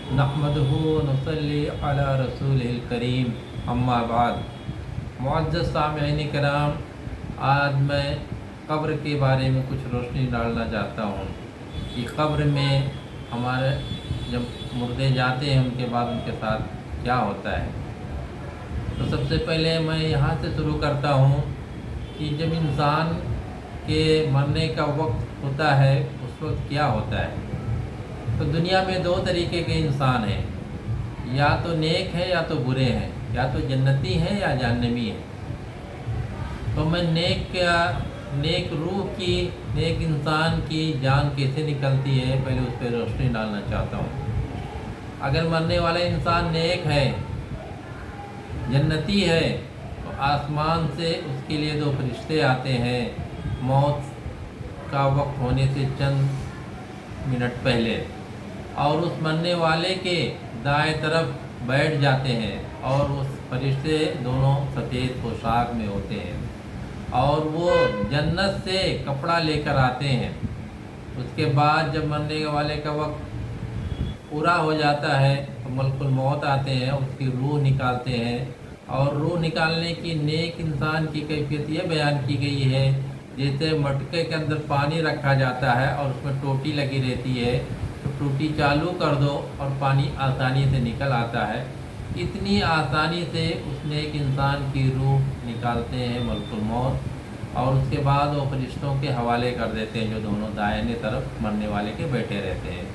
नहमदहु व नसल्ली अला रसूलिल करीम अम्मा बाद। मुअज़्ज़ज़ सामिईन किराम, आज मैं क़ब्र के बारे में कुछ रोशनी डालना चाहता हूँ कि क़ब्र में हमारे जब मुर्दे जाते हैं उनके बाद उनके साथ क्या होता है। तो सबसे पहले मैं यहाँ से शुरू करता हूँ कि जब इंसान के मरने का वक्त होता है उस वक्त क्या होता है। तो दुनिया में दो तरीके के इंसान हैं, या तो नेक है या तो बुरे हैं, या तो जन्नती हैं या जहन्नमी हैं। तो मैं नेक रूह की, नेक इंसान की जान कैसे निकलती है पहले उस पर रोशनी डालना चाहता हूँ। अगर मरने वाला इंसान नेक है, जन्नती है, तो आसमान से उसके लिए दो फरिश्ते आते हैं मौत का वक्त होने से चंद मिनट पहले, और उस मरने वाले के दाएं तरफ बैठ जाते हैं। और उस फरिश्ते दोनों सफ़ेद पोशाक में होते हैं और वो जन्नत से कपड़ा लेकर आते हैं। उसके बाद जब मरने वाले का वक्त पूरा हो जाता है तो मलकुल मौत आते हैं, उसकी रूह निकालते हैं। और रूह निकालने की नेक इंसान की कैफियत ये बयान की गई है, जैसे मटके के अंदर पानी रखा जाता है और उसमें टोटी लगी रहती है, तो टूटी चालू कर दो और पानी आसानी से निकल आता है। इतनी आसानी से उस नेक इंसान की रूह निकालते हैं मलकुल मौत, और उसके बाद वो फरिश्तों के हवाले कर देते हैं जो दोनों दाहिने तरफ मरने वाले के बैठे रहते हैं।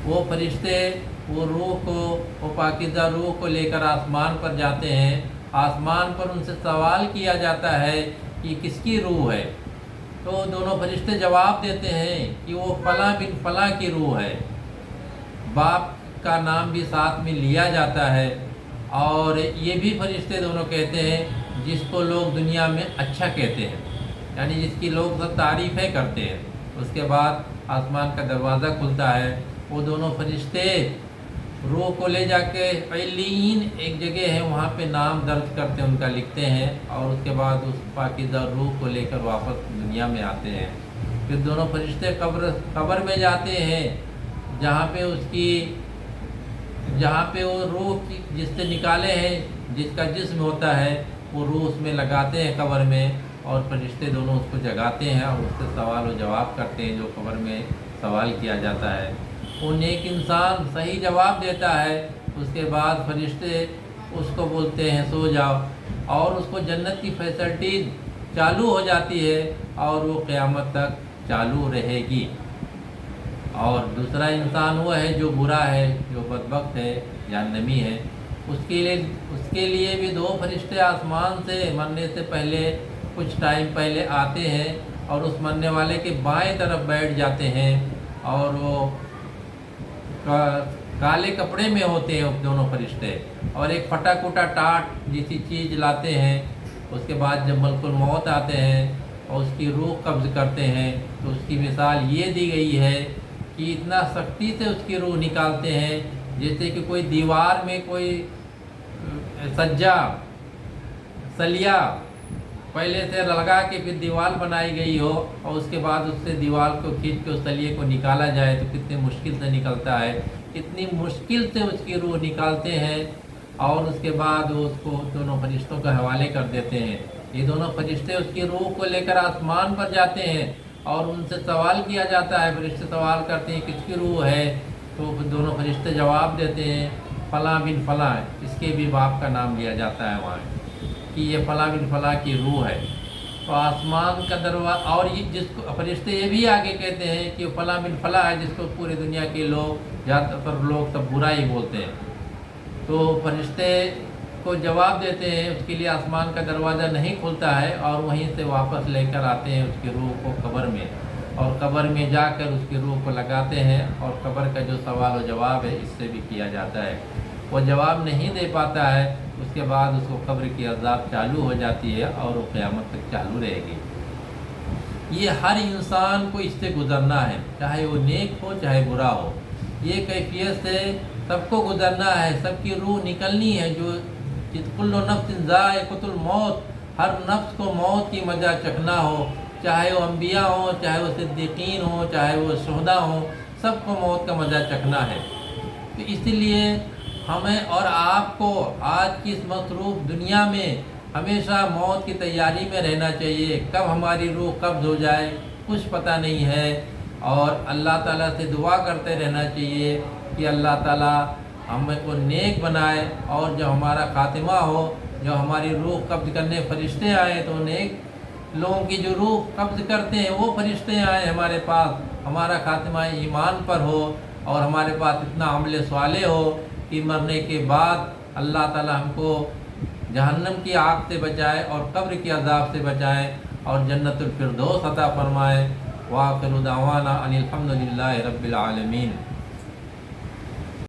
वो फरिश्ते वो रूह को, वो पाकीज़ा रूह को लेकर आसमान पर जाते हैं। आसमान पर उनसे सवाल किया जाता है कि किसकी रूह है। तो दोनों फरिश्ते जवाब देते हैं कि वो फ़लाँ बिन फ़लाँ की रूह है। बाप का नाम भी साथ में लिया जाता है। और ये भी फरिश्ते दोनों कहते हैं जिसको लोग दुनिया में अच्छा कहते हैं, यानी जिसकी लोग सब तारीफ़ें करते हैं। उसके बाद आसमान का दरवाज़ा खुलता है, वो दोनों फरिश्ते रूह को ले जाके इल्लीन एक जगह है वहाँ पे नाम दर्ज करते हैं, उनका लिखते हैं। और उसके बाद उस पाकीज़ा रूह को लेकर वापस दुनिया में आते हैं। फिर दोनों फरिश्ते कब्र में जाते हैं, जहाँ पे वो रूह जिससे निकाले हैं, जिसका जिस्म होता है, वो रूह उसमें लगाते हैं कब्र में। और फरिश्ते दोनों उसको जगाते हैं और उससे सवाल व जवाब करते हैं जो कब्र में सवाल किया जाता है। वो नेक इंसान सही जवाब देता है। उसके बाद फरिश्ते उसको बोलते हैं सो जाओ, और उसको जन्नत की फैसिलिटी चालू हो जाती है और वो क़यामत तक चालू रहेगी। और दूसरा इंसान वो है जो बुरा है, जो बदबख्त है, जहन्नमी है। उसके लिए भी दो फरिश्ते आसमान से मरने से पहले कुछ टाइम पहले आते हैं और उस मरने वाले के बाएं तरफ बैठ जाते हैं। और वो काले कपड़े में होते हैं दोनों फरिश्ते, और एक फटा कुटा टाट जैसी चीज़ लाते हैं। उसके बाद जब मलकुल मौत आते हैं और उसकी रूह कब्ज़ करते हैं, तो उसकी मिसाल ये दी गई है कि इतना सख्ती से उसकी रूह निकालते हैं जैसे कि कोई दीवार में कोई सज्जा सलिया पहले से लगा के फिर दीवार बनाई गई हो, और उसके बाद उससे दीवार को खींच के उस सलिए को निकाला जाए तो कितनी मुश्किल से निकलता है। इतनी मुश्किल से उसकी रूह निकालते हैं और उसके बाद वो उसको दोनों फरिश्तों के हवाले कर देते हैं। ये दोनों फरिश्ते उसकी रूह को लेकर आसमान पर जाते हैं और उनसे सवाल किया जाता है। फरिश्ते सवाल करते हैं किसकी रूह है, तो दोनों फरिश्ते जवाब देते हैं फ़लाँ बिन फ़लाँ। इसके भी बाप का नाम लिया जाता है वहाँ कि ये फ़लाँ बिन फ़लाँ की रूह है। तो आसमान का दरवाज़ा, और ये जिसको फरिश्ते ये भी आगे कहते हैं कि फ़लाँ बिन फ़लाँ है, जिसको पूरी दुनिया के लोग, ज़्यादातर लोग सब बुरा ही बोलते हैं। तो फरिश्ते को जवाब देते हैं, उसके लिए आसमान का दरवाज़ा नहीं खुलता है और वहीं से वापस लेकर आते हैं उसकी रूह को कब्र में, और कब्र में जाकर उसकी रूह को लगाते हैं। और कब्र का जो सवाल व जवाब है इससे भी किया जाता है। वो जवाब नहीं दे पाता है, उसके बाद उसको कब्र की अज़ाब चालू हो जाती है और वो क़यामत तक चालू रहेगी। ये हर इंसान को इससे गुज़रना है, चाहे वो नेक हो चाहे बुरा हो। ये कैफियत से सबको गुज़रना है, सबकी रूह निकलनी है। जो कुल्लु नफ्सिन ज़ाइक़तुल मौत, हर नफ्स को मौत की मज़ा चखना हो, चाहे वो अम्बिया हो, चाहे वो सिद्दीकीन हो, चाहे वो शुहदा हो, सबको मौत का मज़ा चखना है। تو اس لیے ہمیں اور آپ کو آج کی اس مصروف دنیا میں ہمیشہ موت کی تیاری میں رہنا چاہیے. کب ہماری روح قبض ہو جائے کچھ پتہ نہیں ہے، اور اللہ تعالیٰ سے دعا کرتے رہنا چاہیے کہ اللہ تعالیٰ ہمیں کو نیک بنائے، اور جب ہمارا خاتمہ ہو، جو ہماری روح قبض کرنے فرشتے آئے تو نیک لوگوں کی جو روح قبض کرتے ہیں وہ فرشتے آئے ہمارے پاس، ہمارا خاتمہ ایمان پر ہو اور ہمارے پاس اتنا عمل صالح ہو کہ مرنے کے بعد اللہ تعالیٰ ہم کو جہنم کی آگ سے بچائے اور قبر کے عذاب سے بچائے اور جنت الفردوس عطا فرمائے. وآخر دعوانا ان الحمد للہ رب العالمین.